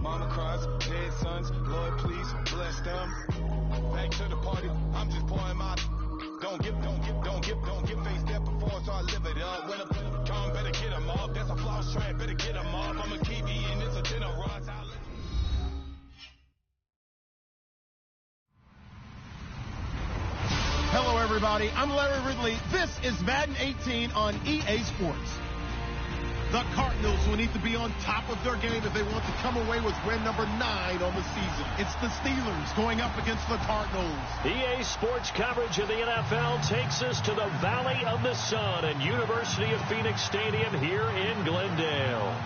Mama cries, dead sons, Lord please bless them. Back to the party, I'm just pouring my. Don't get faced that before, so I live it up. When I come, better get them up. That's a floss track, better get them up. I'm a KB and it's a dinner run. Hello, everybody. I'm Larry Ridley. This is Madden 18 on EA Sports. The Cardinals will need to be on top of their game if they want to come away with win number 9 on the season. It's the Steelers going up against the Cardinals. EA Sports coverage of the NFL takes us to the Valley of the Sun and University of Phoenix Stadium here in Glendale.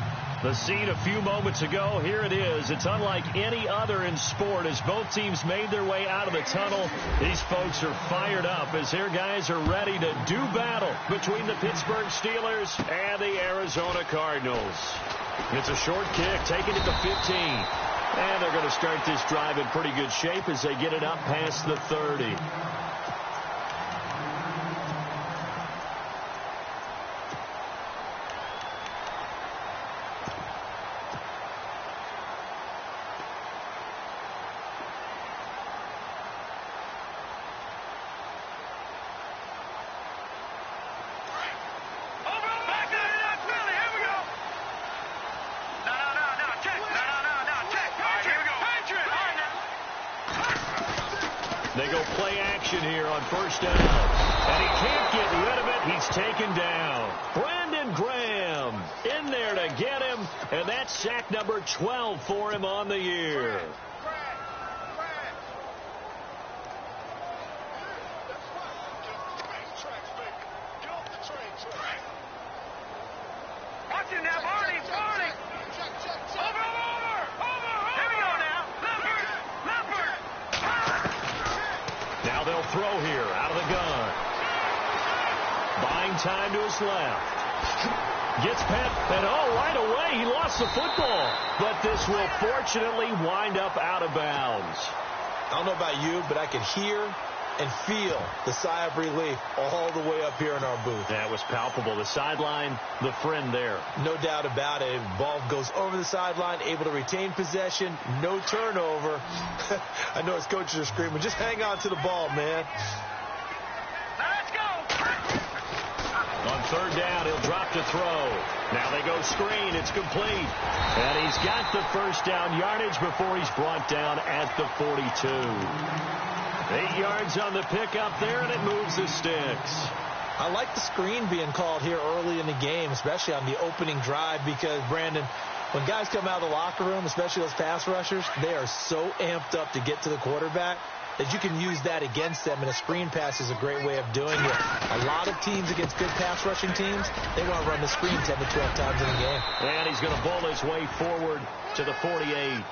The scene a few moments ago, here it is. It's unlike any other in sport as both teams made their way out of the tunnel. These folks are fired up as their guys are ready to do battle between the Pittsburgh Steelers and the Arizona Cardinals. It's a short kick, taken at the 15. And they're going to start this drive in pretty good shape as they get it up past the 30. They go play action here on first down. And he can't get rid of it. He's taken down. Brandon Graham in there to get him. And that's sack number 12 for him on the year. Watch him now, Barney. Over. Here we go now. Leopard. Now they'll throw here out of the gun. Buying time to his left. Gets past, and right away he lost the football. But this will fortunately wind up out of bounds. I don't know about you, but I can hear and feel the sigh of relief all the way up here in our booth. That was palpable. The sideline, the friend there. No doubt about it. Ball goes over the sideline, able to retain possession, no turnover. I know his coaches are screaming, just hang on to the ball, man. Let's go. On third down, he'll drop to throw. Now they go screen. It's complete. And he's got the first down yardage before he's brought down at the 42. 8 yards on the pickup there, and it moves the sticks. I like the screen being called here early in the game, especially on the opening drive, because, Brandon, when guys come out of the locker room, especially those pass rushers, they are so amped up to get to the quarterback that you can use that against them, and a screen pass is a great way of doing it. A lot of teams against good pass rushing teams, they want to run the screen 10 to 12 times in a game. And he's going to bowl his way forward to the 48.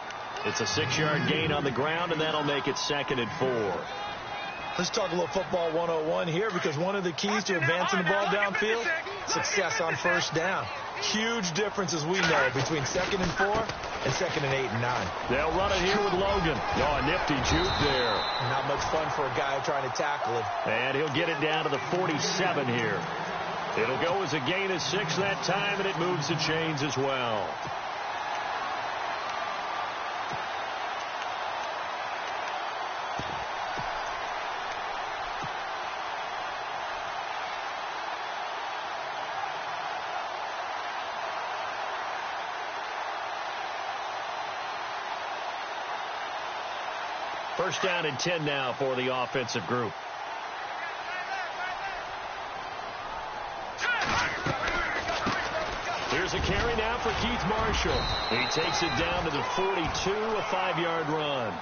It's a 6-yard gain on the ground, and that'll make it 2nd and 4. Let's talk a little football 101 here, because one of the keys to advancing the ball downfield, success on first down. Huge difference, as we know, between 2nd and 4 and 2nd and 8 and 9. They'll run it here with Logan. Oh, a nifty juke there. Not much fun for a guy trying to tackle him. And he'll get it down to the 47 here. It'll go as a gain of 6 that time, and it moves the chains as well. First down and 10 now for the offensive group. Here's a carry now for Keith Marshall. He takes it down to the 42, a 5-yard run.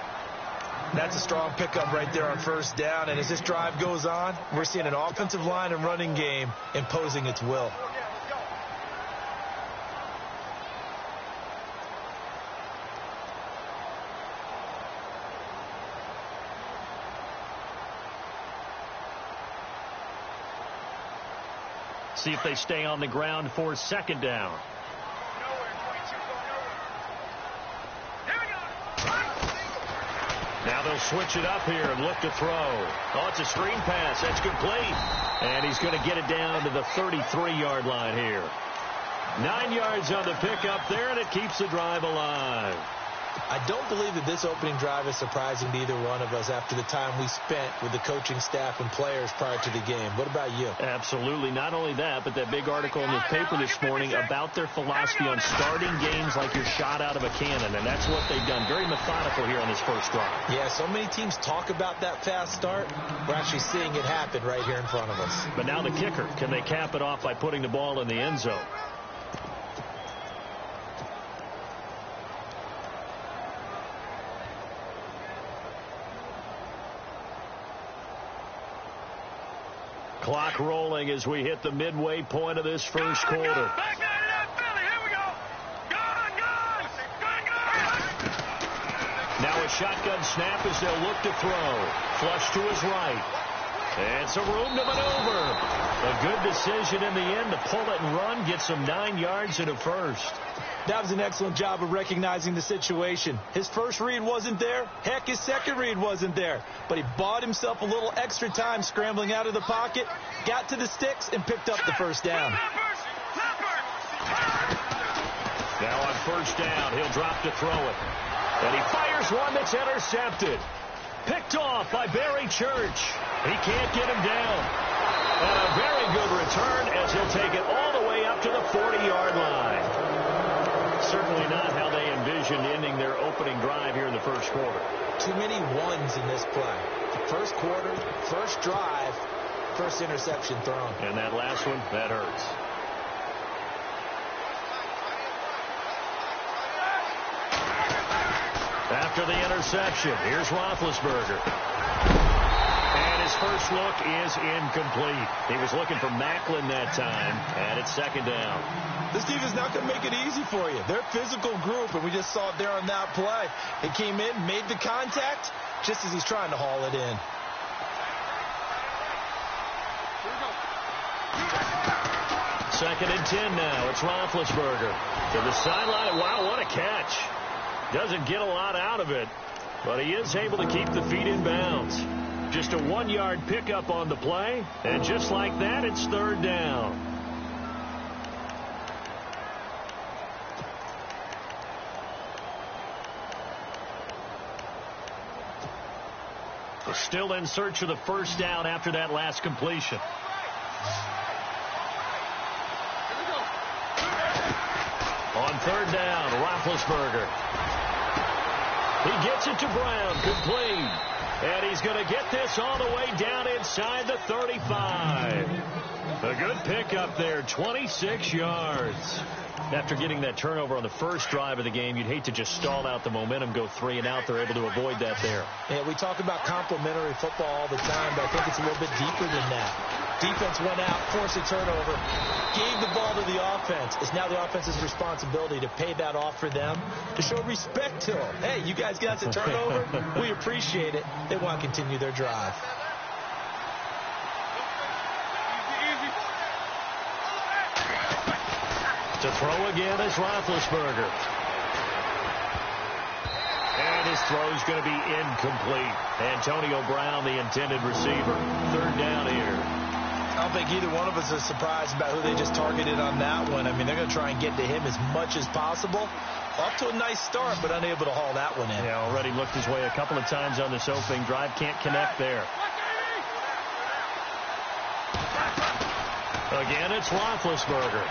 That's a strong pickup right there on first down. And as this drive goes on, we're seeing an offensive line and running game imposing its will. See if they stay on the ground for 2nd down. Now they'll switch it up here and look to throw. Oh, it's a screen pass. That's complete. And he's going to get it down to the 33-yard line here. 9 yards on the pickup there, and it keeps the drive alive. I don't believe that this opening drive is surprising to either one of us after the time we spent with the coaching staff and players prior to the game. What about you? Absolutely. Not only that, but that big article in the paper this morning about their philosophy on starting games like you're shot out of a cannon, and that's what they've done. Very methodical here on this first drive. Yeah, so many teams talk about that fast start. We're actually seeing it happen right here in front of us. But now the kicker. Can they cap it off by putting the ball in the end zone? Clock rolling as we hit the midway point of this first quarter. Back out of that belly. Here we go. Gun. Now a shotgun snap as they'll look to throw. Flush to his right. And some room to maneuver. A good decision in the end to pull it and run. Get some 9 yards and a first. That was an excellent job of recognizing the situation. His first read wasn't there. Heck, his second read wasn't there. But he bought himself a little extra time scrambling out of the pocket, got to the sticks, and picked up the first down. Now on first down, he'll drop to throw it. And he fires one that's intercepted. Picked off by Barry Church. He can't get him down. And a very good return as he'll take it all the way up to the 40-yard line. Certainly not how they envisioned ending their opening drive here in the first quarter. Too many ones in this play. First quarter, first drive, first interception thrown. And that last one, that hurts. After the interception, here's Roethlisberger. And his first look is incomplete. He was looking for Macklin that time, and it's second down. This defense is not going to make it easy for you. They're a physical group, and we just saw it there on that play. It came in, made the contact, just as he's trying to haul it in. Second and 10 now. It's Roethlisberger to the sideline. Wow, what a catch. Doesn't get a lot out of it, but he is able to keep the feet in bounds. Just a 1-yard pickup on the play, and just like that, it's third down. We're still in search of the first down after that last completion. On third down, Roethlisberger. He gets it to Brown, complete. And he's going to get this all the way down inside the 35. A good pickup there, 26 yards. After getting that turnover on the first drive of the game, you'd hate to just stall out the momentum, go 3 and out. They're able to avoid that there. Yeah, we talk about complementary football all the time, but I think it's a little bit deeper than that. Defense went out, forced a turnover, gave the ball to the offense. It's now the offense's responsibility to pay that off for them, to show respect to them. Hey, you guys got the turnover. We appreciate it. They want to continue their drive. To throw again is Roethlisberger. And his throw's going to be incomplete. Antonio Brown, the intended receiver. Third down here. I don't think either one of us is surprised about who they just targeted on that one. I mean, they're going to try and get to him as much as possible. Off to a nice start, but unable to haul that one in. Yeah, already looked his way a couple of times on this opening drive. Can't connect there. Again, it's Roethlisberger.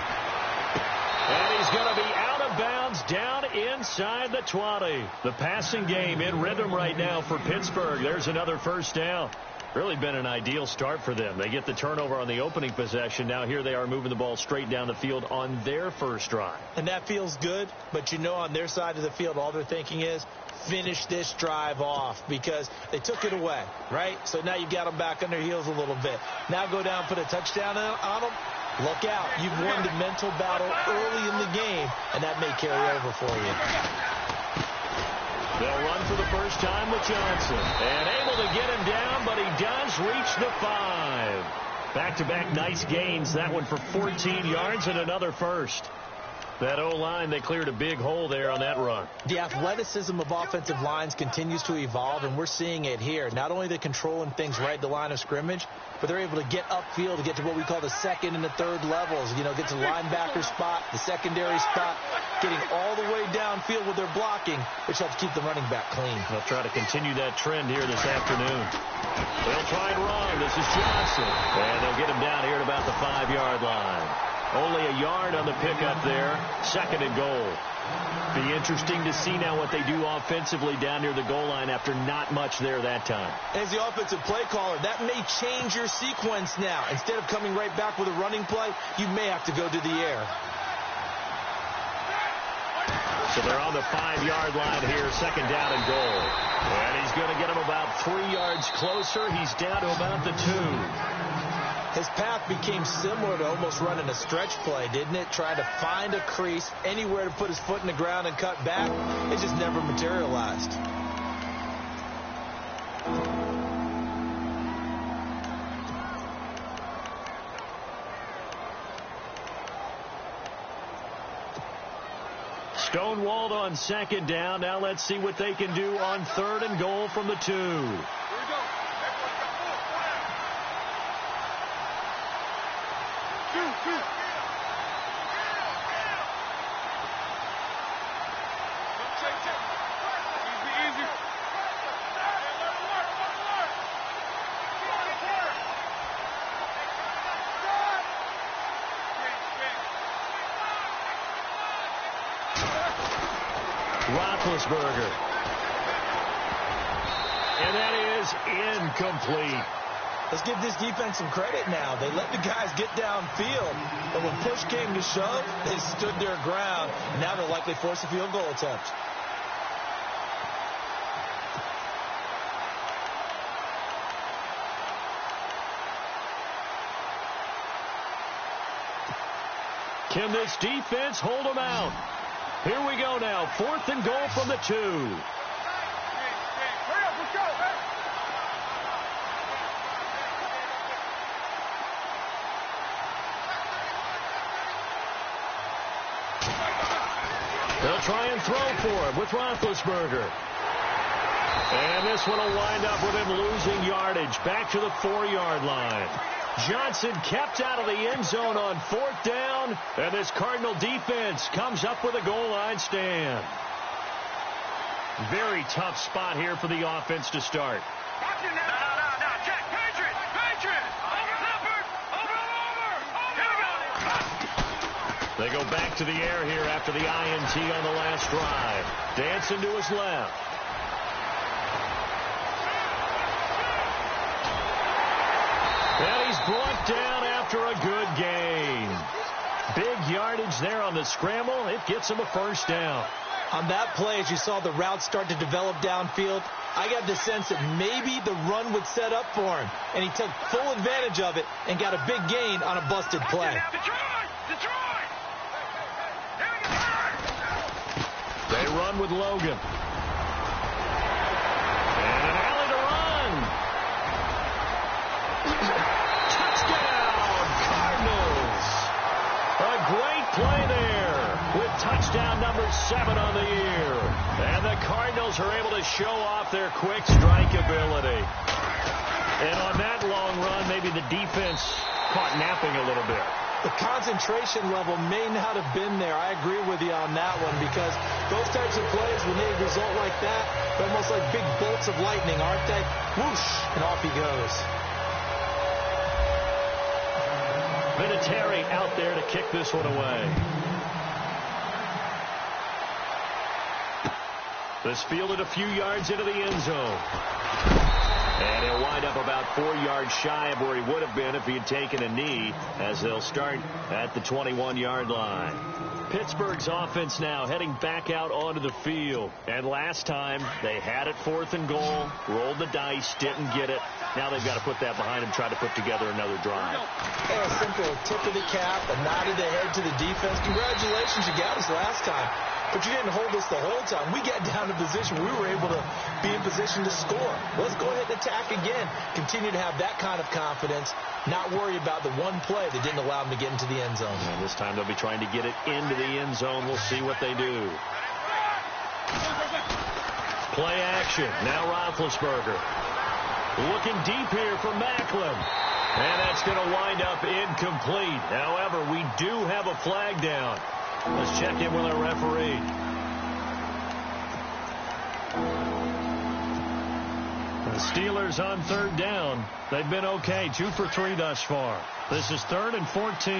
And he's going to be out of bounds down inside the 20. The passing game in rhythm right now for Pittsburgh. There's another first down. Really been an ideal start for them. They get the turnover on the opening possession. Now here they are moving the ball straight down the field on their first drive. And that feels good, but you know on their side of the field all they're thinking is finish this drive off because they took it away, right? So now you got them back on their heels a little bit. Now go down, put a touchdown on them. Look out. You've won the mental battle early in the game, and that may carry over for you. They'll run for the first time with Johnson. And able to get him down, but he does reach the 5. Back-to-back nice gains. That one for 14 yards and another first. That O-line, they cleared a big hole there on that run. The athleticism of offensive lines continues to evolve, and we're seeing it here. Not only they're controlling things right at the line of scrimmage, but they're able to get upfield to get to what we call the second and the third levels. You know, get to the linebacker spot, the secondary spot, getting all the way downfield with their blocking, which helps keep the running back clean. They'll try to continue that trend here this afternoon. They'll try and run. This is Johnson. And they'll get him down here at about the 5-yard line. Only a yard on the pickup there. 2nd and goal. Be interesting to see now what they do offensively down near the goal line after not much there that time. As the offensive play caller, that may change your sequence now. Instead of coming right back with a running play, you may have to go to the air. So they're on the 5-yard line here, 2nd down and goal. And he's going to get him about 3 yards closer. He's down to about the 2. His path became similar to almost running a stretch play, didn't it? Trying to find a crease, anywhere to put his foot in the ground and cut back. It just never materialized. Stonewalled on 2nd down. Now let's see what they can do on 3rd and goal from the 2. Roethlisberger. And that is incomplete. Let's give this defense some credit now. They let the guys get downfield, but when push came to shove, they stood their ground. Now they'll likely force a field goal attempt. Can this defense hold them out? Here we go now. 4th and goal from the 2. Hurry up, let's go. They'll try and throw for him with Roethlisberger. And this one will wind up with him losing yardage back to the 4-yard line. Johnson kept out of the end zone on 4th down, and this Cardinal defense comes up with a goal line stand. Very tough spot here for the offense to start. No, check, Patriot, over. They go back to the air here after the INT on the last drive. Dancing to his left. And he's brought down after a good gain. Big yardage there on the scramble. It gets him a 1st down. On that play, as you saw the route start to develop downfield, I got the sense that maybe the run would set up for him. And he took full advantage of it and got a big gain on a busted play. Detroit! They run with Logan. And an alley to run. Touchdown, Cardinals. A great play there with touchdown number 7 on the year. And the Cardinals are able to show off their quick strike ability. And on that long run, maybe the defense caught napping a little bit. The concentration level may not have been there. I agree with you on that one, because those types of plays, when they result like that, they're almost like big bolts of lightning, aren't they? Whoosh, and off he goes. Vinatieri out there to kick this one away. This fielded a few yards into the end zone. And he'll wind up about 4 yards shy of where he would have been if he had taken a knee, as they'll start at the 21-yard line. Pittsburgh's offense now heading back out onto the field. And last time, they had it 4th and goal, rolled the dice, didn't get it. Now they've got to put that behind them, try to put together another drive. A simple tip of the cap, a nod of the head to the defense. Congratulations, you got us last time. but you didn't hold us the whole time. We got down to position. We were able to be in position to score. Let's go ahead and attack again. Continue to have that kind of confidence, not worry about the one play that didn't allow them to get into the end zone. And this time they'll be trying to get it into the end zone. We'll see what they do. Play action. Now Roethlisberger. Looking deep here for Macklin. And that's going to wind up incomplete. However, we do have a flag down. Let's check in with our referee. The Steelers on third down. They've been okay. 2 for 3 thus far. This is 3rd and 14.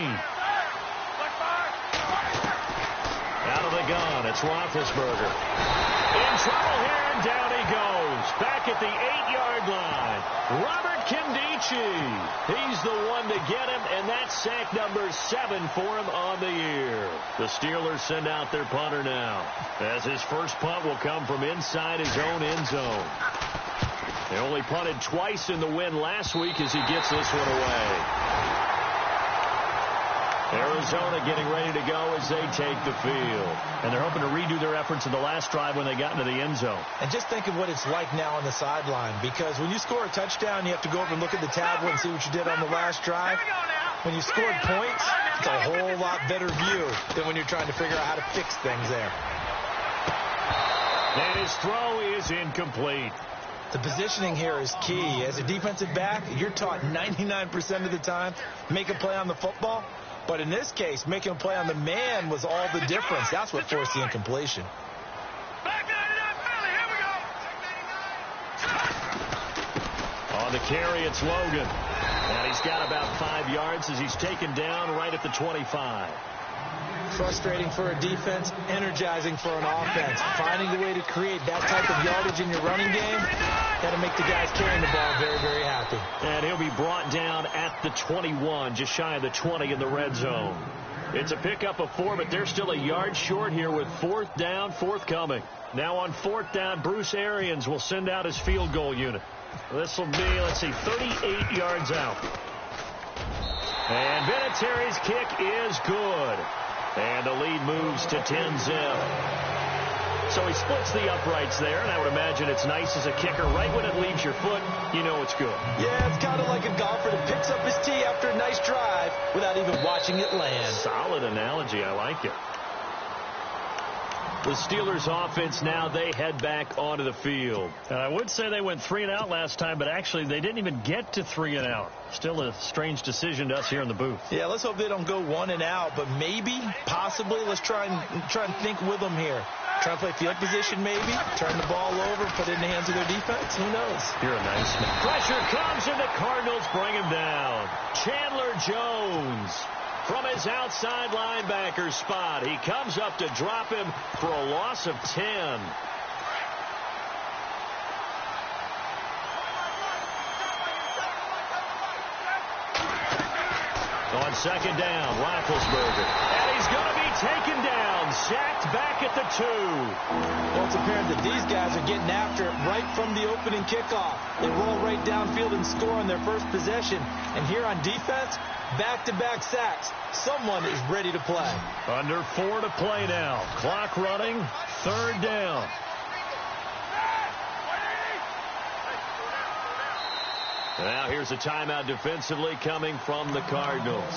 Out of the gun. It's Roethlisberger. In trouble here, and down he goes. Back at the 8-yard line. Robert Kindici. He's the one to get him, and that's sack number 7 for him on the year. The Steelers send out their punter now, as his first punt will come from inside his own end zone. They only punted twice in the win last week as he gets this one away. Arizona getting ready to go as they take the field. And they're hoping to redo their efforts in the last drive when they got into the end zone. And just think of what it's like now on the sideline, because when you score a touchdown, you have to go over and look at the tablet and see what you did on the last drive. When you scored points, it's a whole lot better view than when you're trying to figure out how to fix things there. And his throw is incomplete. The positioning here is key. As a defensive back, you're taught 99% of the time, make a play on the football. But in this case, making a play on the man was all the difference. That's what forced the incompletion. On the carry, it's Logan. And he's got about 5 yards as he's taken down right at the 25. Frustrating for a defense, energizing for an offense. Finding a way to create that type of yardage in your running game, that'll make the guys carrying the ball very, very happy. And he'll be brought down at the 21, just shy of the 20 in the red zone. It's a pickup of 4, but they're still a yard short here with 4th down, forthcoming. Now on 4th down, Bruce Arians will send out his field goal unit. This will be, 38 yards out. And Vinatieri's kick is good. And the lead moves to 10-zip. So he splits the uprights there, and I would imagine it's nice as a kicker. Right when it leaves your foot, you know it's good. Yeah, it's kind of like a golfer that picks up his tee after a nice drive without even watching it land. Solid analogy. I like it. The Steelers offense now, they head back onto the field. And I would say they went 3 and out last time, but actually they didn't even get to 3 and out. Still a strange decision to us here in the booth. Yeah, let's hope they don't go 1 and out, but maybe, possibly, let's try and think with them here. Try and play field position maybe, turn the ball over, put it in the hands of their defense. Who knows? You're a nice man. Pressure comes, and the Cardinals bring him down. Chandler Jones from his outside linebacker spot. He comes up to drop him for a loss of 10. On 2nd down, Roethlisberger. And he's going to be taken down, sacked back at the 2. Well, it's apparent that these guys are getting after it right from the opening kickoff. They roll right downfield and score on their first possession. And here on defense, back-to-back sacks. Someone is ready to play. Under 4 to play now. Clock running, 3rd down. Now here's a timeout defensively coming from the Cardinals.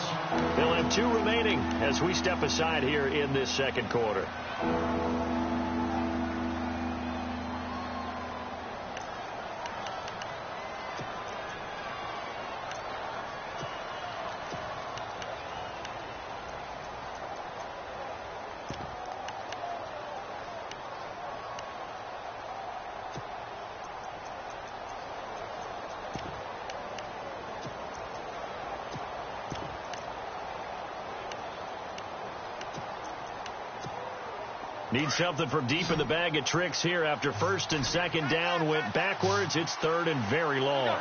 They'll have 2 remaining as we step aside here in this 2nd quarter. Need something from deep in the bag of tricks here after 1st and 2nd down went backwards. It's 3rd and very long.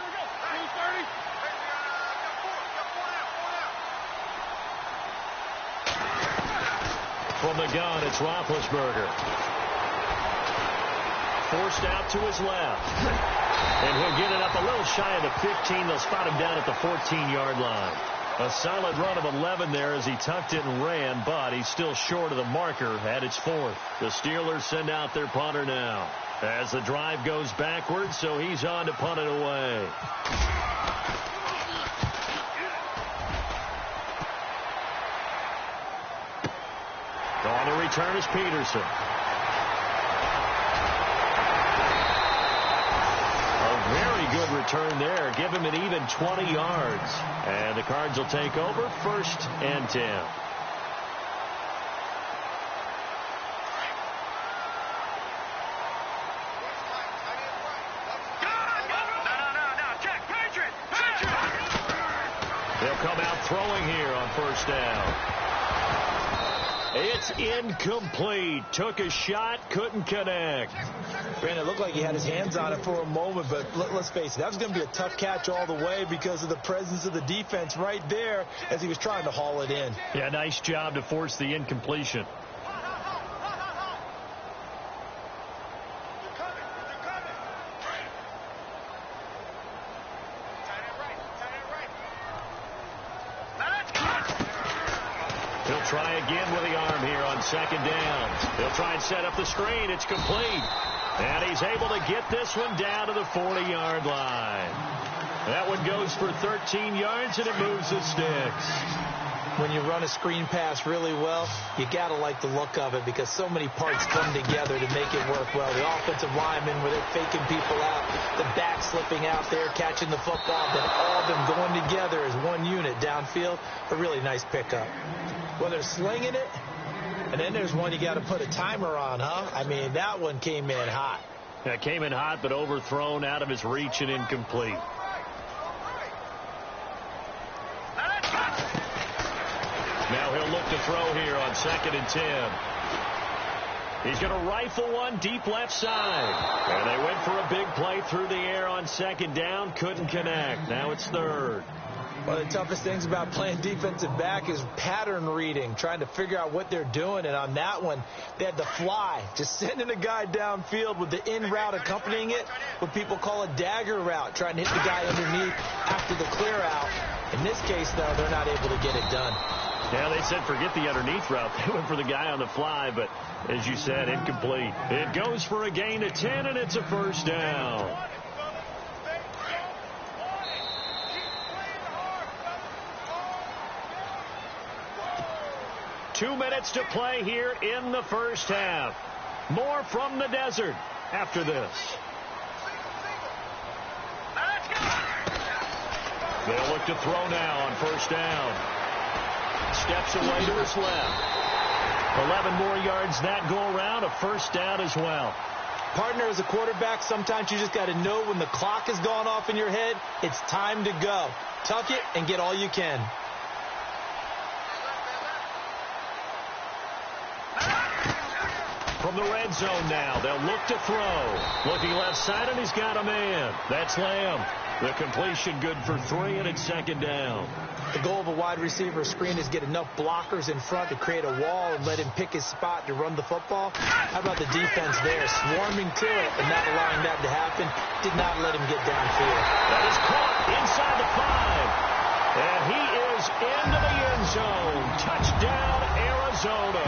From the gun, it's Roethlisberger. Forced out to his left. And he'll get it up a little shy of the 15. They'll spot him down at the 14-yard line. A solid run of 11 there as he tucked it and ran, but he's still short of the marker at its 4th. The Steelers send out their punter now as the drive goes backwards, so he's on to punt it away. On the return is Peterson. Very good return there. Give him an even 20 yards. And the Cards will take over 1st and 10. They'll come out throwing here on 1st down. It's incomplete. Took a shot, couldn't connect. Brandon, it looked like he had his hands on it for a moment, but let's face it, that was going to be a tough catch all the way because of the presence of the defense right there as he was trying to haul it in. Yeah, nice job to force the incompletion. He'll try again with the arm here on 2nd down. He'll try and set up the screen. It's complete. And he's able to get this one down to the 40-yard line. That one goes for 13 yards, and it moves the sticks. When you run a screen pass really well, you got to like the look of it because so many parts come together to make it work well. The offensive linemen, where they're faking people out, the back slipping out there, catching the football, then all of them going together as one unit downfield. A really nice pickup. Well, they're slinging it, and then there's one you got to put a timer on, huh? I mean, that one came in hot. That came in hot, but overthrown, out of his reach, and incomplete. Now he'll look to throw here on 2nd and 10. He's going to rifle one deep left side. And they went for a big play through the air on 2nd down. Couldn't connect. Now it's 3rd. One of the toughest things about playing defensive back is pattern reading, trying to figure out what they're doing. And on that one, they had the fly, just sending a guy downfield with the in route accompanying it, what people call a dagger route, trying to hit the guy underneath after the clear out. In this case, though, they're not able to get it done. Yeah, they said forget the underneath route. They went for the guy on the fly, but as you said, incomplete. It goes for a gain of 10, and it's a 1st down. Two minutes to play here in the 1st half. More from the desert after this. They'll look to throw now on 1st down. Steps away to his left. 11 more yards that go around. A 1st down as well. Partner, as a quarterback, sometimes you just got to know when the clock has gone off in your head, it's time to go. Tuck it and get all you can. From the red zone now, they'll look to throw. Looking left side, and he's got a man. That's Lamb. The completion good for 3, and it's 2nd down. The goal of a wide receiver screen is get enough blockers in front to create a wall and let him pick his spot to run the football. How about the defense there, swarming to it and not allowing that to happen? Did not let him get downfield. That is caught inside the 5. And he is into the end zone. Touchdown, Arizona.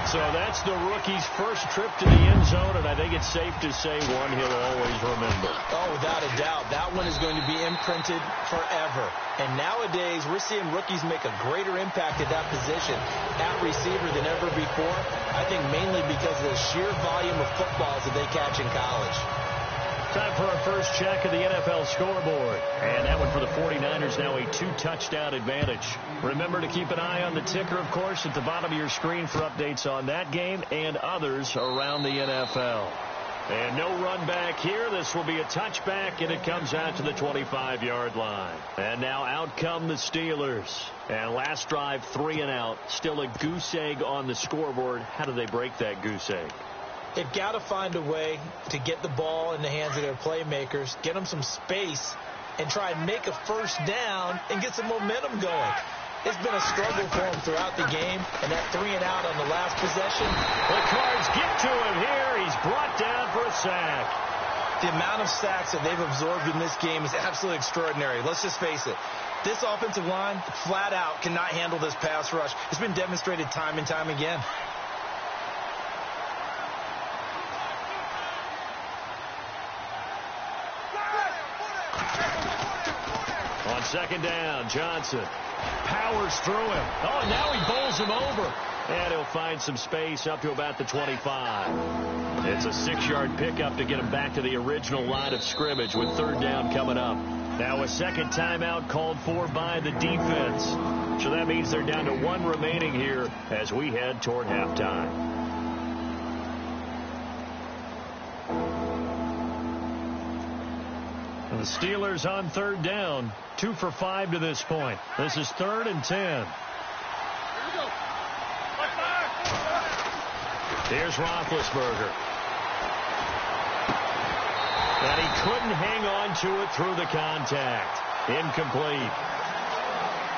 So that's the rookie's first trip to the end zone, and I think it's safe to say one he'll always remember. Oh, without a doubt. That one is going to be imprinted forever. And nowadays, we're seeing rookies make a greater impact at that position at receiver than ever before. I think mainly because of the sheer volume of footballs that they catch in college. Time for our first check of the NFL scoreboard. And that one for the 49ers, now a 2-touchdown advantage. Remember to keep an eye on the ticker, of course, at the bottom of your screen for updates on that game and others around the NFL. And no run back here. This will be a touchback, and it comes out to the 25-yard line. And now out come the Steelers. And last drive, 3 and out. Still a goose egg on the scoreboard. How do they break that goose egg? They've got to find a way to get the ball in the hands of their playmakers, get them some space, and try and make a 1st down and get some momentum going. It's been a struggle for him throughout the game, and that 3 and out on the last possession. The Cards get to him here. He's brought down for a sack. The amount of sacks that they've absorbed in this game is absolutely extraordinary. Let's just face it. This offensive line, flat out, cannot handle this pass rush. It's been demonstrated time and time again. On second down, Johnson powers through him. Oh, and now he bowls him over. And he'll find some space up to about the 25. It's a 6-yard pickup to get him back to the original line of scrimmage with third down coming up. Now a second timeout called for by the defense. So that means they're down to 1 remaining here as we head toward halftime. The Steelers on third down, 2 for 5 to this point. This is 3rd and 10. Here's Roethlisberger. And he couldn't hang on to it through the contact. Incomplete.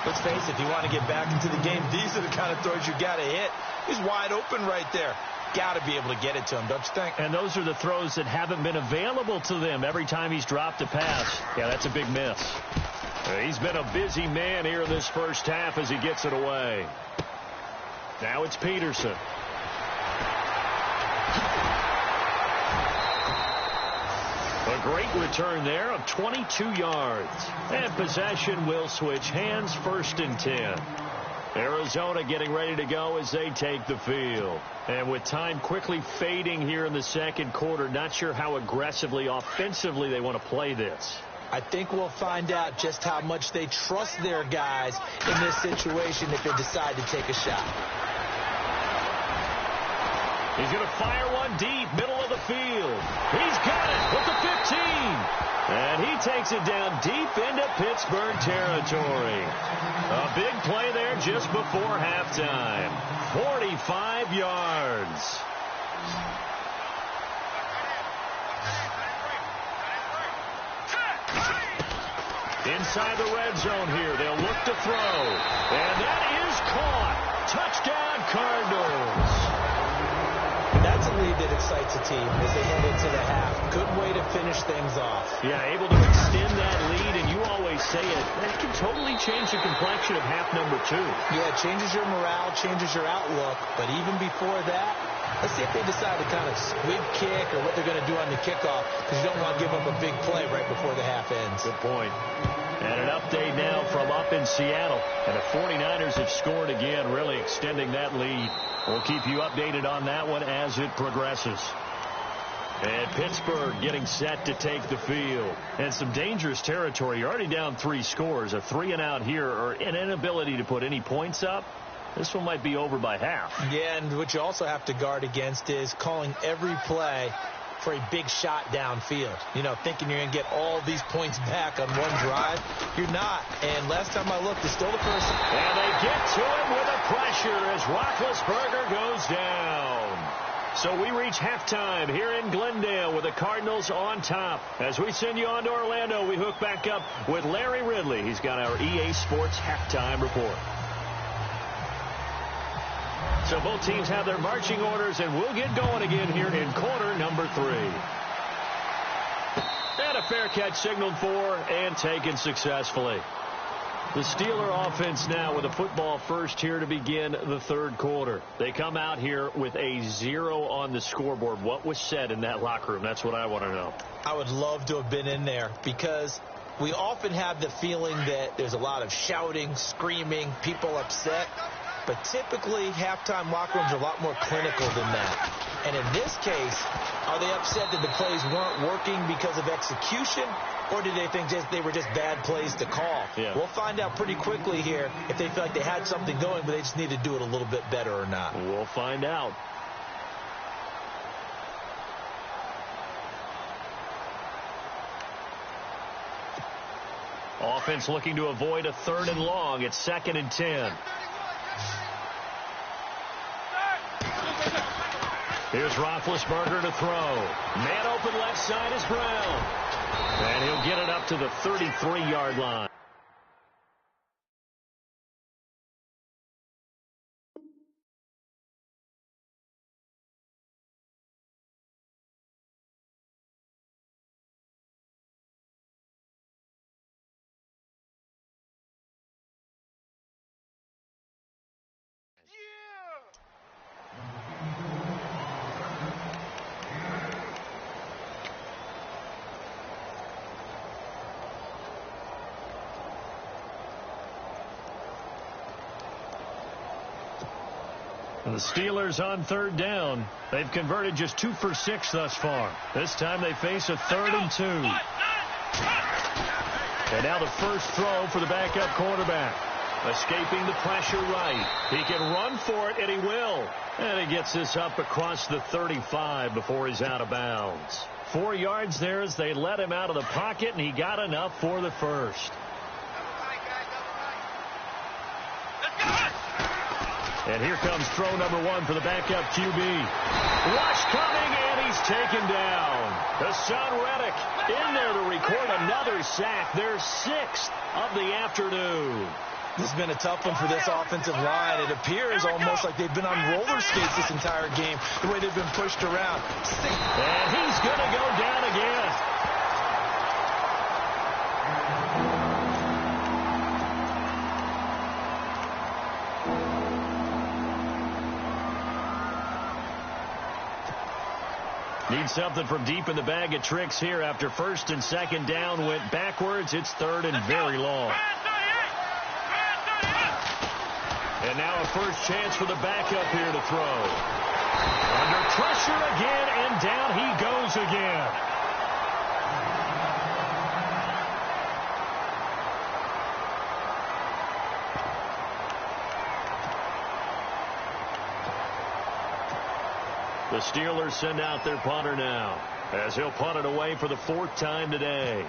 Let's face it, if you want to get back into the game, these are the kind of throws you got to hit. He's wide open right there. Got to be able to get it to him, don't you think? And those are the throws that haven't been available to them every time he's dropped a pass. Yeah, that's a big miss. He's been a busy man here in this first half as he gets it away. Now it's Peterson. A great return there of 22 yards. And possession will switch hands, 1st and 10. Arizona getting ready to go as they take the field. And with time quickly fading here in the second quarter, not sure how aggressively, offensively they want to play this. I think we'll find out just how much they trust their guys in this situation if they decide to take a shot. He's going to fire one deep, middle of the field. He's got it with the 15. And he takes it down deep into Pittsburgh territory. A big play there just before halftime. 45 yards. Inside the red zone here. They'll look to throw. And that is caught. Touchdown, Cardinals. That's a lead that excites a team as they head into the half. Good way to finish things off. Yeah, able to extend that lead, and you always say it, that can totally change the complexion of half number 2. Yeah, it changes your morale, changes your outlook, but even before that, let's see if they decide to kind of squib kick or what they're going to do on the kickoff, because you don't want to give up a big play right before the half ends. Good point. And an update now from up in Seattle. And the 49ers have scored again, really extending that lead. We'll keep you updated on that one as it progresses. And Pittsburgh getting set to take the field. And some dangerous territory. You're already down 3 scores. A 3-and-out here, or an inability to put any points up. This one might be over by half. Yeah, and what you also have to guard against is calling every play for a big shot downfield. You know, thinking you're going to get all these points back on one drive. You're not. And last time I looked, it's still the first. And they get to him with a pressure as Roethlisberger goes down. So we reach halftime here in Glendale with the Cardinals on top. As we send you on to Orlando, we hook back up with Larry Ridley. He's got our EA Sports halftime report. So both teams have their marching orders, and we'll get going again here in quarter number 3. And a fair catch signaled for and taken successfully. The Steeler offense now with a football first here to begin the third quarter. They come out here with a 0 on the scoreboard. What was said in that locker room? That's what I want to know. I would love to have been in there because we often have the feeling that there's a lot of shouting, screaming, people upset. But typically, halftime locker rooms are a lot more clinical than that. And in this case, are they upset that the plays weren't working because of execution? Or do they think they were just bad plays to call? Yeah. We'll find out pretty quickly here if they feel like they had something going, but they just need to do it a little bit better or not. We'll find out. Offense looking to avoid a 3rd and long. It's 2nd and 10. Here's Roethlisberger to throw. Man open left side is Brown. And he'll get it up to the 33-yard line. The Steelers on third down. They've converted just 2 for 6 thus far. This time they face a 3rd and 2. And now the first throw for the backup quarterback. Escaping the pressure right. He can run for it, and he will. And he gets this up across the 35 before he's out of bounds. 4 yards there as they let him out of the pocket, and he got enough for the first. And here comes throw number 1 for the backup QB. Rush coming, and he's taken down. Hassan Reddick in there to record another sack. Their 6th of the afternoon. This has been a tough one for this offensive line. It appears almost like they've been on roller skates this entire game, the way they've been pushed around. And he's going to go down again. Need something from deep in the bag of tricks here after 1st and 2nd down went backwards. It's 3rd and very long. And now a first chance for the backup here to throw. Under pressure again, and down he goes again. The Steelers send out their punter now, as he'll punt it away for the 4th time today.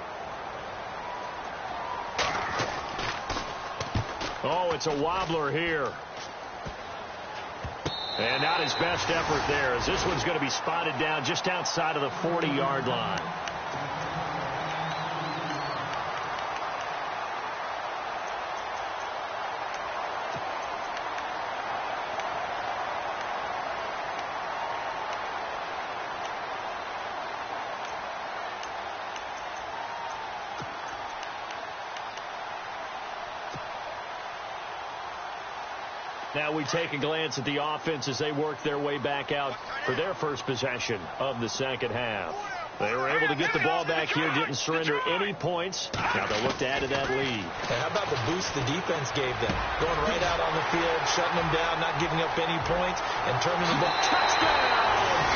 Oh, it's a wobbler here. And not his best effort there, as this one's going to be spotted down just outside of the 40-yard line. Now we take a glance at the offense as they work their way back out for their first possession of the second half. They were able to get the ball back here, didn't surrender any points. Now they'll look to add to that lead. And how about the boost the defense gave them? Going right out on the field, shutting them down, not giving up any points, and turning the ball. Touchdown,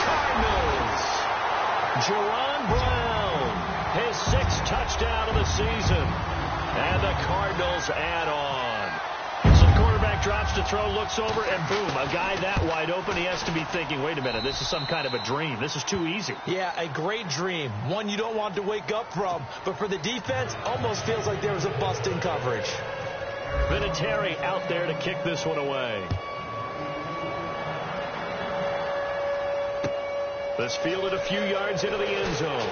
Cardinals! Jerron Brown, his 6th touchdown of the season. And the Cardinals add on. Drops to throw, looks over, and boom, a guy that wide open, he has to be thinking, wait a minute, this is some kind of a dream. This is too easy. Yeah, a great dream. One you don't want to wake up from. But for the defense, almost feels like there was a bust in coverage. Vinatieri out there to kick this one away. This fielded a few yards into the end zone.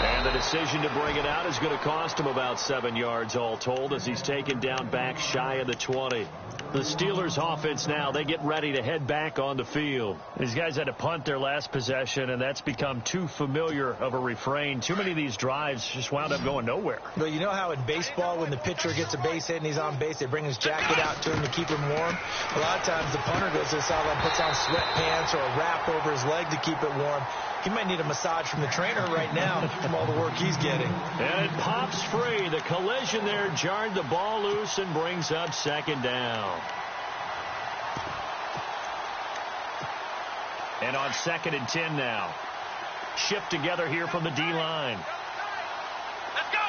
And the decision to bring it out is going to cost him about 7 yards all told as he's taken down back shy of the 20. The Steelers offense now, they get ready to head back on the field. These guys had to punt their last possession, and that's become too familiar of a refrain. Too many of these drives just wound up going nowhere. Well, you know how in baseball when the pitcher gets a base hit and he's on base, they bring his jacket out to him to keep him warm? A lot of times the punter goes to the sideline, puts on sweatpants or a wrap over his leg to keep it warm. He might need a massage from the trainer right now from all the work he's getting. And it pops free. The collision there jarred the ball loose and brings up 2nd down. And on 2nd and 10 now. Shift together here from the D-line. Let's go!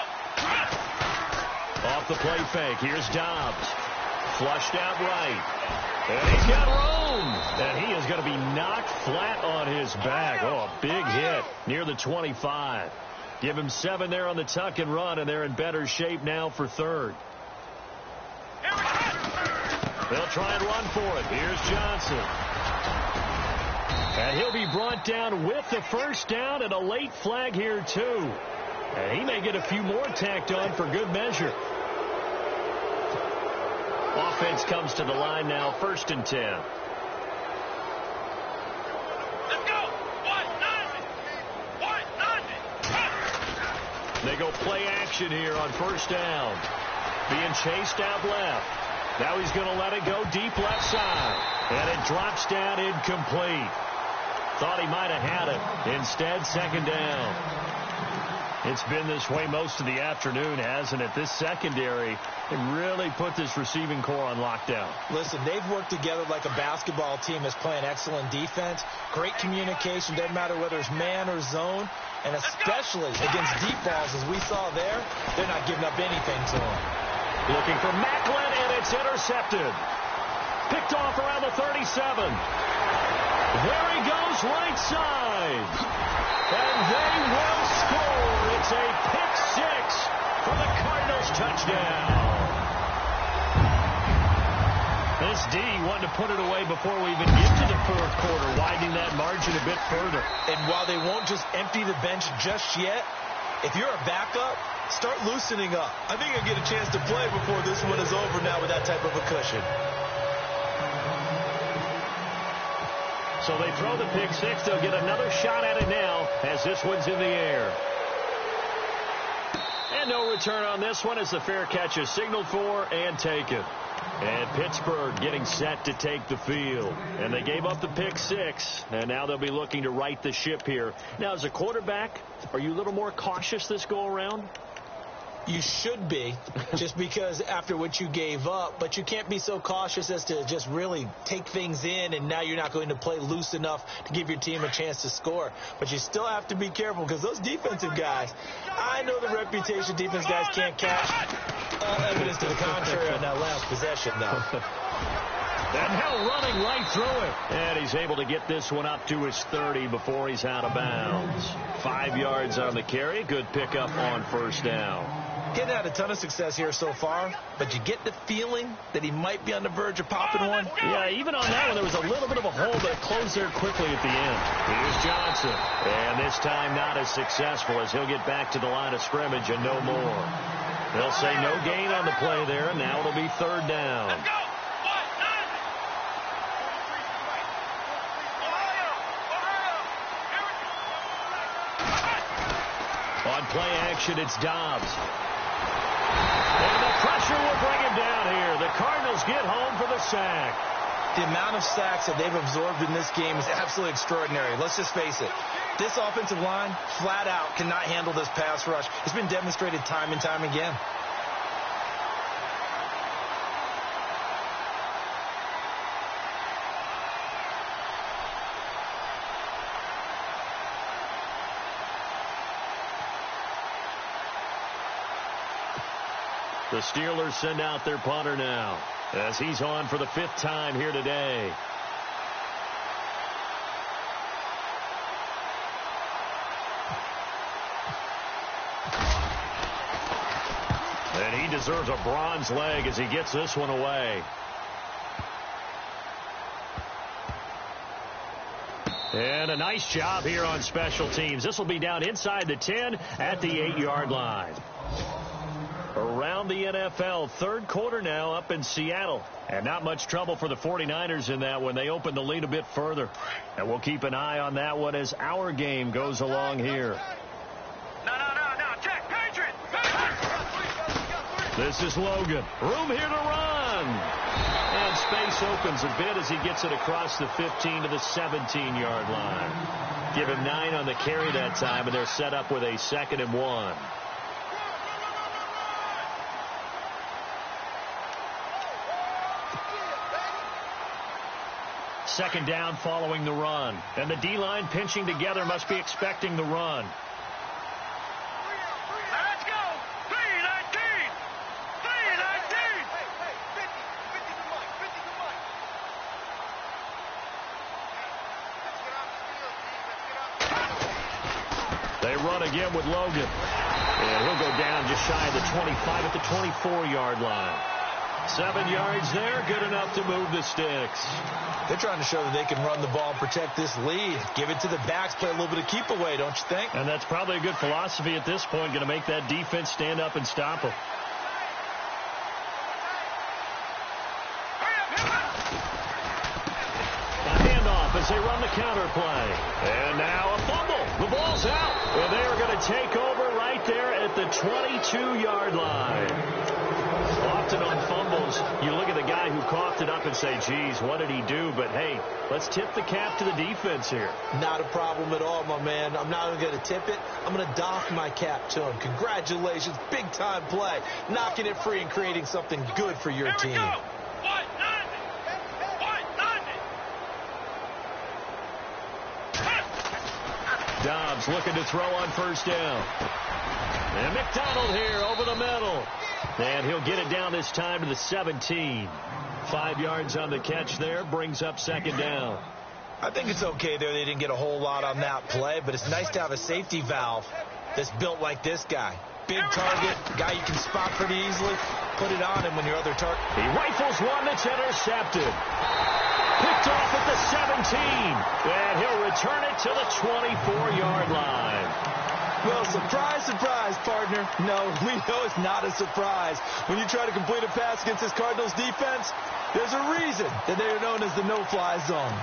Off the play fake. Here's Dobbs. Flushed out right. And he's got room. And he is going to be knocked flat on his back. Oh, a big hit near the 25. Give him 7 there on the tuck and run, and they're in better shape now for 3rd. They'll try and run for it. Here's Johnson. And he'll be brought down with the first down and a late flag here, too. And he may get a few more tacked on for good measure. Offense comes to the line now, 1st and 10. Let's go! 1-0. They go play action here on 1st down. Being chased out left. Now he's going to let it go deep left side. And it drops down incomplete. Thought he might have had it. Instead, 2nd down. It's been this way most of the afternoon, hasn't it? This secondary really put this receiving core on lockdown. Listen, they've worked together like a basketball team that's playing excellent defense. Great communication. Doesn't matter whether it's man or zone. And especially against deep balls, as we saw there, they're not giving up anything to them. Looking for Macklin, and it's intercepted. Picked off around the 37. There he goes, right side. And they will score. It's a pick six for the Cardinals touchdown. This D wanted to put it away before we even get to the fourth quarter, widening that margin a bit further. And while they won't just empty the bench just yet, if you're a backup, start loosening up. I think you'll get a chance to play before this one is over now with that type of a cushion. So they throw the pick six. They'll get another shot at it now as this one's in the air. And no return on this one as the fair catch is signaled for and taken. And Pittsburgh getting set to take the field. And they gave up the pick six. And now they'll be looking to right the ship here. Now, as a quarterback, are you a little more cautious this go around? You should be, just because after what you gave up. But you can't be so cautious as to just really take things in, and now you're not going to play loose enough to give your team a chance to score. But you still have to be careful because those defensive guys, I know the reputation defense guys can't catch. All evidence to the contrary on that last possession, though. And now running right through it. And he's able to get this one up to his 30 before he's out of bounds. 5 yards on the carry. Good pickup on first down. Getting had a ton of success here so far, but you get the feeling that he might be on the verge of popping one. Yeah, even on that one, there was a little bit of a hole, but it closed there quickly at the end. Here's Johnson. And this time not as successful as he'll get back to the line of scrimmage and no more. They'll say no gain on the play there, and now it'll be third down. On play action, it's Dobbs. And the pressure will bring him down here. The Cardinals get home for the sack. The amount of sacks that they've absorbed in this game is absolutely extraordinary. Let's just face it. This offensive line, flat out, cannot handle this pass rush. It's been demonstrated time and time again. The Steelers send out their punter now as he's on for the 5th time here today. And he deserves a bronze leg as he gets this one away. And a nice job here on special teams. This will be down inside the 10 at the 8-yard line. Around the NFL, third quarter now up in Seattle. And not much trouble for the 49ers in that when they open the lead a bit further. And we'll keep an eye on that one as our game goes along here. No. Check. Patriot. This is Logan. Room here to run. And space opens a bit as he gets it across the 15 to the 17-yard line. Give him 9 on the carry that time, and they're set up with a 2nd and 1. Second down following the run. And the D-line pinching together must be expecting the run. Let's go. 319. 319. They run again with Logan. And he'll go down just shy of the 25 at the 24-yard line. 7 yards there, good enough to move the sticks. They're trying to show that they can run the ball and protect this lead. Give it to the backs, play a little bit of keep away, don't you think? And that's probably a good philosophy at this point, going to make that defense stand up and stop them. A handoff as they run the counter play. And now a fumble. The ball's out. And they are going to take over right there at at the 22-yard line. Often on fumbles, you look at the guy who coughed it up and say, geez, what did he do? But, hey, let's tip the cap to the defense here. Not a problem at all, my man. I'm not even going to tip it. I'm going to doff my cap to him. Congratulations. Big-time play. Knocking it free and creating something good for your team. Dobbs looking to throw on first down. And McDonald here over the middle. And he'll get it down this time to the 17. 5 yards on the catch there. Brings up second down. I think it's okay there. They didn't get a whole lot on that play, but it's nice to have a safety valve that's built like this guy. Big target, guy you can spot pretty easily. Put it on him when your other target. He rifles one that's intercepted. Picked off at the 17. And he'll return it to the 24-yard line. Well, surprise, surprise, partner. No, we know it's not a surprise. When you try to complete a pass against this Cardinals defense, there's a reason that they are known as the no-fly zone.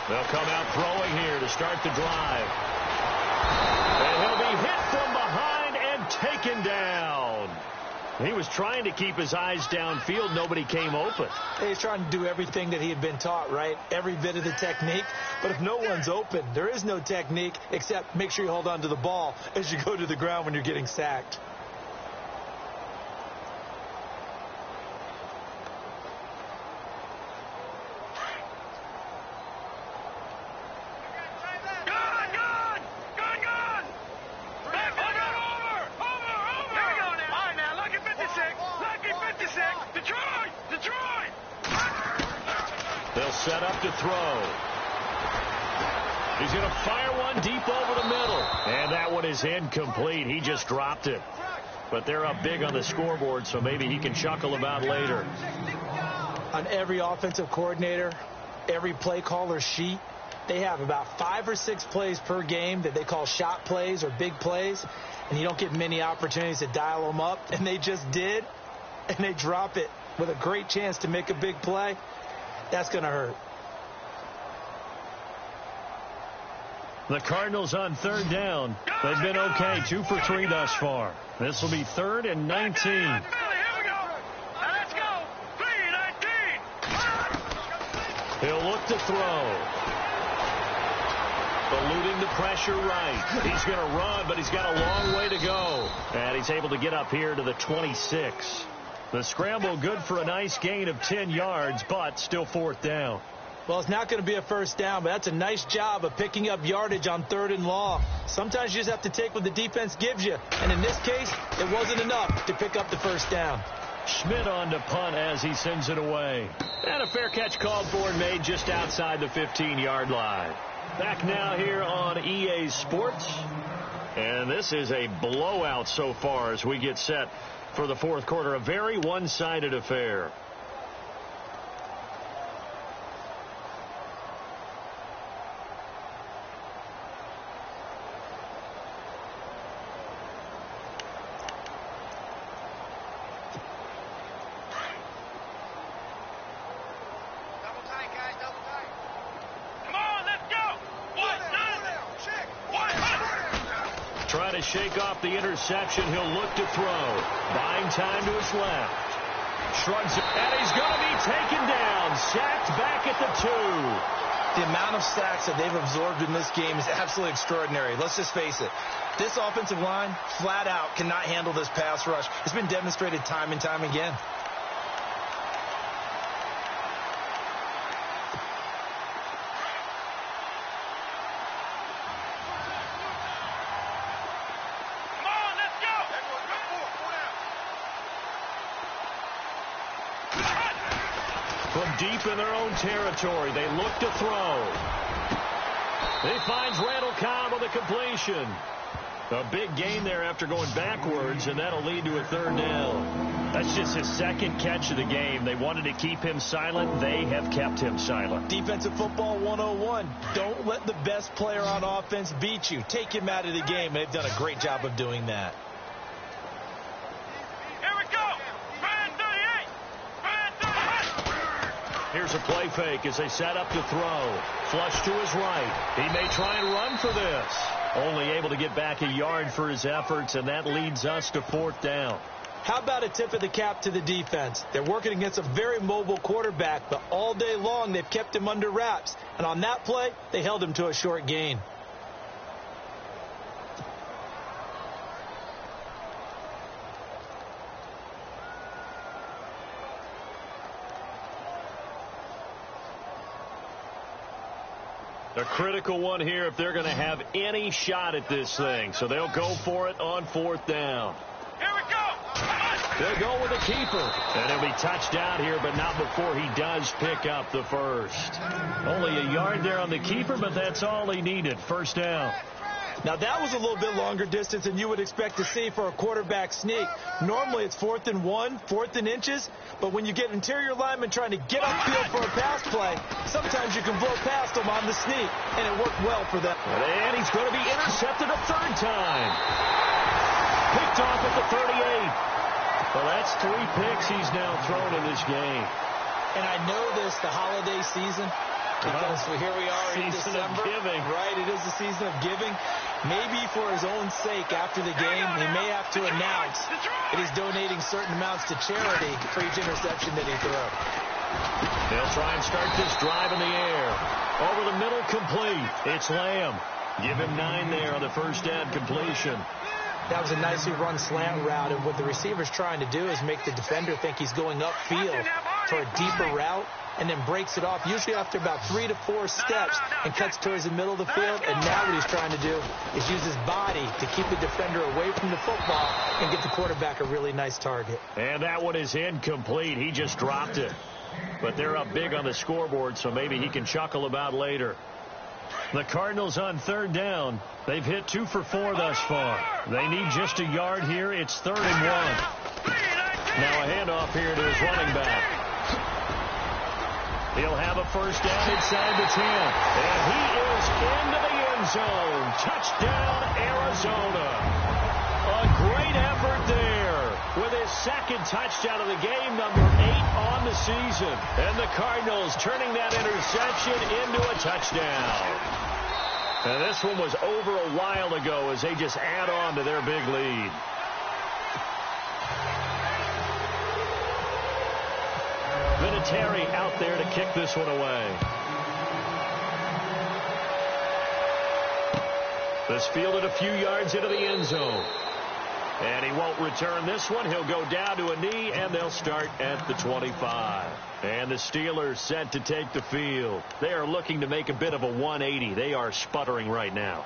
They'll come out throwing here to start the drive. And he'll be hit from behind and taken down. He was trying to keep his eyes downfield. Nobody came open. He's trying to do everything that he had been taught, right? Every bit of the technique. But if no one's open, there is no technique except make sure you hold on to the ball as you go to the ground when you're getting sacked. Set up to throw. He's going to fire one deep over the middle. And that one is incomplete. He just dropped it. But they're up big on the scoreboard, so maybe he can chuckle about later. On every offensive coordinator, every play caller sheet, they have about 5 or 6 plays per game that they call shot plays or big plays. And you don't get many opportunities to dial them up. And they just did. And they drop it with a great chance to make a big play. That's going to hurt. The Cardinals on third down. They've been okay, 2 for 3 thus far. This will be 3rd and 19. Here we go. Let's go. 3-19. He'll look to throw. Eluding the pressure right. He's going to run, but he's got a long way to go. And he's able to get up here to the 26. The scramble good for a nice gain of 10 yards, but still 4th down. Well, it's not going to be a first down, but that's a nice job of picking up yardage on 3rd and long. Sometimes you just have to take what the defense gives you. And in this case, it wasn't enough to pick up the first down. Schmidt on to punt as he sends it away. And a fair catch called for and made just outside the 15-yard line. Back now here on EA Sports. And this is a blowout so far as we get set for the 4th quarter. A very one-sided affair. Trying to shake off the interception. He'll look to throw. Buying time to his left. Shrugs it, and he's going to be taken down. Sacked back at the 2. The amount of sacks that they've absorbed in this game is absolutely extraordinary. Let's just face it. This offensive line, flat out, cannot handle this pass rush. It's been demonstrated time and time again. From deep in their own territory, they look to throw. He finds Randall Cobb on the completion. A big gain there after going backwards, and that'll lead to a 3rd down. That's just his 2nd catch of the game. They wanted to keep him silent. They have kept him silent. Defensive football 101. Don't let the best player on offense beat you. Take him out of the game, and they've done a great job of doing that. Here we go. Brandon. Here's a play fake as they set up to throw. Flush to his right. He may try and run for this. Only able to get back a yard for his efforts, and that leads us to 4th down. How about a tip of the cap to the defense? They're working against a very mobile quarterback, but all day long they've kept him under wraps. And on that play, they held him to a short gain. A critical one here if they're going to have any shot at this thing. So they'll go for it on 4th down. Here we go. They'll go with a keeper. And he'll be touched out here, but not before he does pick up the first. Only a yard there on the keeper, but that's all he needed. 1st down. Now, that was a little bit longer distance than you would expect to see for a quarterback sneak. Normally, it's 4th and 1, 4th and inches. But when you get interior linemen trying to get upfield for a pass play, sometimes you can blow past them on the sneak, and it worked well for them. And he's going to be intercepted a 3rd time. Picked off at the 38. Well, that's 3 picks he's now thrown in this game. And I know this, the holiday season, because here we are in Season December. of giving. Right, it is the season of giving. Maybe for his own sake after the game, he may have to announce that he's donating certain amounts to charity for each interception that he throws. They'll try and start this drive in the air. Over the middle, complete. It's Lamb. Give him 9 there on the first down completion. That was a nicely run slant route, and what the receiver's trying to do is make the defender think he's going upfield for a deeper route, and then breaks it off, usually after about 3 to 4 steps, and cuts towards the middle of the field. And now what he's trying to do is use his body to keep the defender away from the football and get the quarterback a really nice target. And that one is incomplete. He just dropped it. But they're up big on the scoreboard, so maybe he can chuckle about later. The Cardinals on 3rd down. They've hit 2 for 4 thus far. They need just a yard here. It's 3rd and 1. Now a handoff here to his running back. He'll have a first down inside the 10. And he is into the end zone. Touchdown, Arizona. A great effort there with his 2nd touchdown of the game, number 8 on the season. And the Cardinals turning that interception into a touchdown. And this one was over a while ago as they just add on to their big lead. Vinatieri out there to kick this one away. This fielded a few yards into the end zone. And he won't return this one. He'll go down to a knee, and they'll start at the 25. And the Steelers set to take the field. They are looking to make a bit of a 180. They are sputtering right now.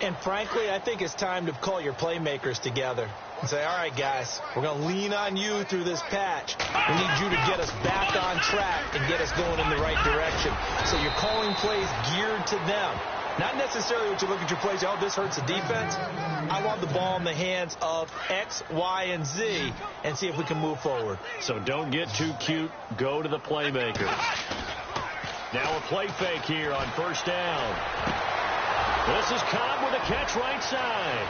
And frankly, I think it's time to call your playmakers together and say, all right, guys, we're going to lean on you through this patch. We need you to get us back on track and get us going in the right direction. So you're calling plays geared to them. Not necessarily what you look at your plays, oh, this hurts the defense. I want the ball in the hands of X, Y, and Z and see if we can move forward. So don't get too cute. Go to the playmakers. Now a play fake here on 1st down. This is Cobb with a catch right side.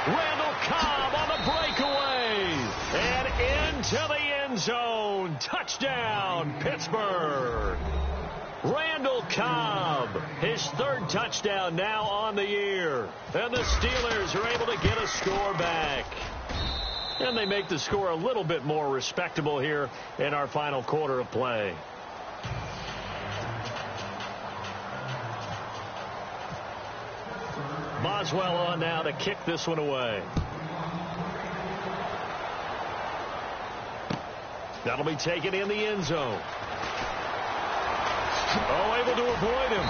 Randall Cobb on the breakaway. And into the end zone. Touchdown, Pittsburgh. Randall Cobb, his 3rd touchdown now on the year. And the Steelers are able to get a score back. And they make the score a little bit more respectable here in our final quarter of play. Boswell on now to kick this one away. That'll be taken in the end zone. Oh, able to avoid him.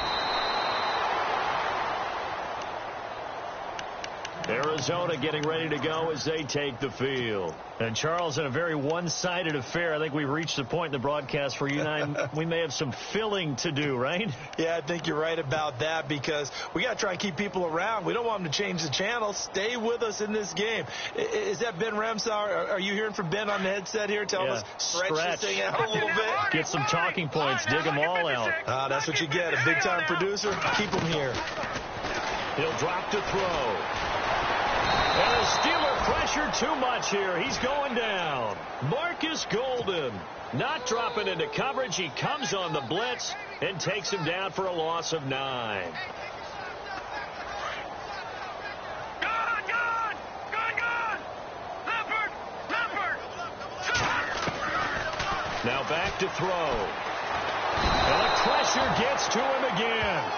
Arizona getting ready to go as they take the field. And, Charles, in a very one-sided affair, I think we've reached the point in the broadcast where you and I, we may have some filling to do, right? Yeah, I think you're right about that because we got to try and keep people around. We don't want them to change the channel. Stay with us in this game. Is that Ben Ramsauer? Are you hearing from Ben on the headset here? Tell us, stretch this thing out a little bit. Get some talking points. Dig them all out. That's what you get. A big-time producer. Keep them here. He'll drop to throw. And a Steeler pressure too much here. He's going down. Marcus Golden not dropping into coverage. He comes on the blitz and takes him down for a loss of 9. Now back to throw. And the pressure gets to him again.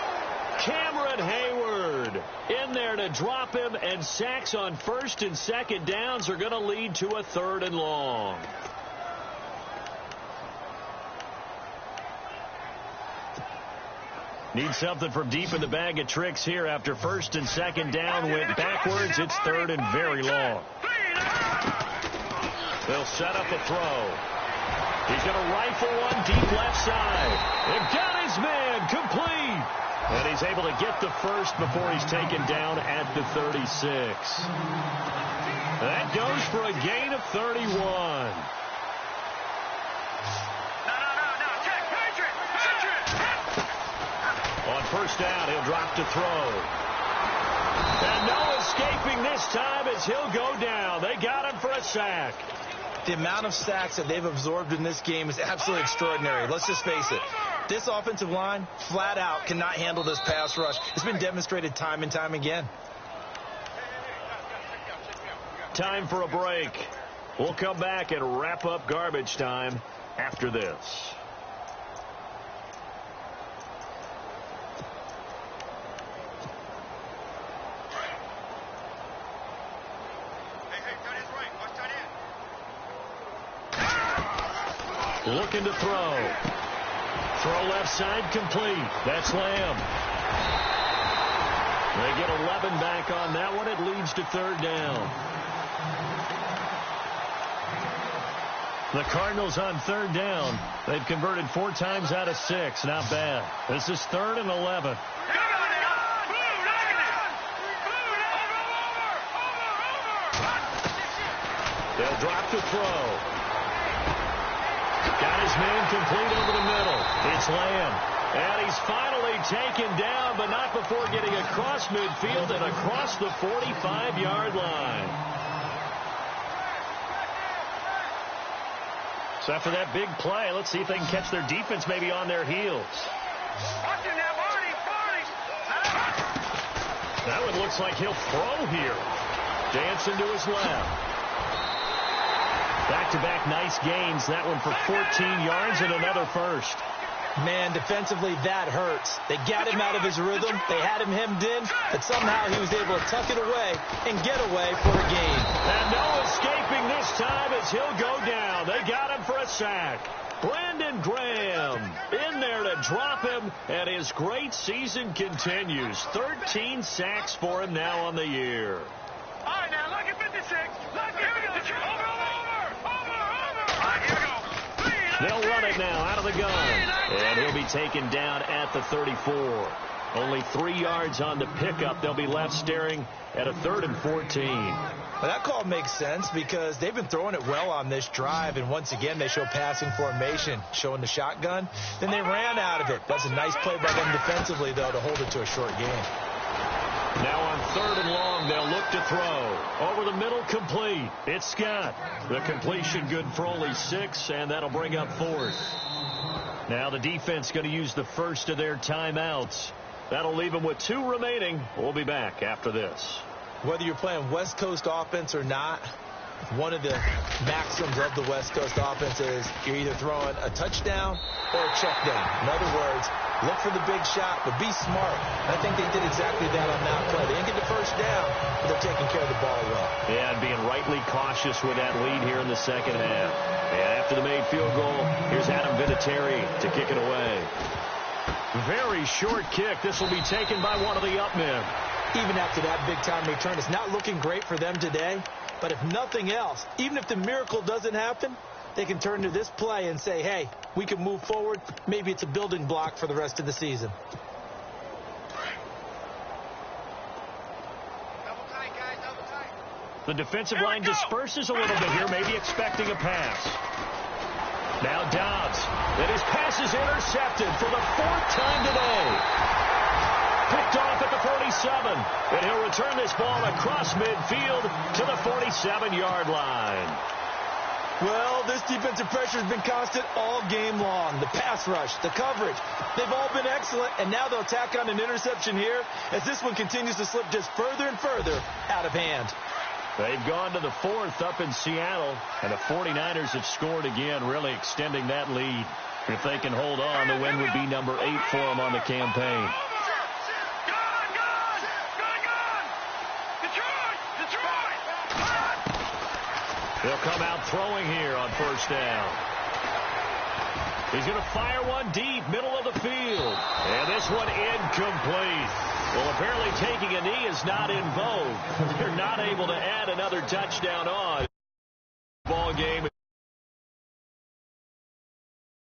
Cameron Hayward in there to drop him, and sacks on 1st and 2nd downs are going to lead to a 3rd and long. Need something from deep in the bag of tricks here after 1st and 2nd down went backwards. It's 3rd and very long. They'll set up a throw. He's going to rifle one deep left side. They've got his man complete. And he's able to get the first before he's taken down at the 36. That goes for a gain of 31. On 1st down, he'll drop to throw. And no escaping this time as he'll go down. They got him for a sack. The amount of sacks that they've absorbed in this game is absolutely extraordinary. Let's just face it. This offensive line, flat out, cannot handle this pass rush. It's been demonstrated time and time again. Time for a break. We'll come back and wrap up garbage time after this. Looking to throw. Throw left side complete. That's Lamb. They get 11 back on that one. It leads to 3rd down. The Cardinals on 3rd down. They've converted 4 times out of 6. Not bad. This is 3rd and 11. They'll drop to throw. Got his man complete over the middle. It's Lamb. And he's finally taken down, but not before getting across midfield and across the 45-yard line. So after that big play, let's see if they can catch their defense maybe on their heels. That one looks like he'll throw here. Jansen to his left. Back-to-back nice gains. That one for 14 yards and another first. Man, defensively, that hurts. They got him out of his rhythm. They had him hemmed in, but somehow he was able to tuck it away and get away for a gain. And no escaping this time as he'll go down. They got him for a sack. Brandon Graham in there to drop him, and his great season continues. 13 sacks for him now on the year. All right, now, look at 56. Look, here we go. Over. They'll run it now out of the gun. And he'll be taken down at the 34. Only 3 yards on the pickup. They'll be left staring at a 3rd and 14. Well, that call makes sense because they've been throwing it well on this drive. And once again, they show passing formation, showing the shotgun. Then they ran out of it. That's a nice play by them defensively, though, to hold it to a short game. Now on 3rd and long, they'll look to throw. Over the middle, complete. It's Scott. The completion good for only 6, and that'll bring up 4th. Now the defense going to use the first of their timeouts. That'll leave them with 2 remaining. We'll be back after this. Whether you're playing West Coast offense or not, one of the maxims of the West Coast offense is you're either throwing a touchdown or a check down. In other words, look for the big shot, but be smart. And I think they did exactly that on that play. They didn't get the first down, but they're taking care of the ball well. Yeah, and being rightly cautious with that lead here in the second half. And after the made field goal, here's Adam Vinatieri to kick it away. Very short kick. This will be taken by one of the up men. Even after that big-time return, it's not looking great for them today. But if nothing else, even if the miracle doesn't happen, they can turn to this play and say, hey, we can move forward. Maybe it's a building block for the rest of the season. The defensive line disperses a little bit here, maybe expecting a pass. Now Dobbs. And his pass is intercepted for the 4th time today. Picked off at the 47. And he'll return this ball across midfield to the 45. 27-yard line. Well, this defensive pressure has been constant all game long. The pass rush, the coverage, they've all been excellent, and now they'll tack on an interception here as this one continues to slip just further and further out of hand. They've gone to the 4th up in Seattle, and the 49ers have scored again, really extending that lead. If they can hold on, the win would be number 8 for them on the campaign. They'll come out throwing here on first down. He's going to fire one deep, middle of the field. And this one incomplete. Well, apparently taking a knee is not in vogue. They're not able to add another touchdown on. Ball game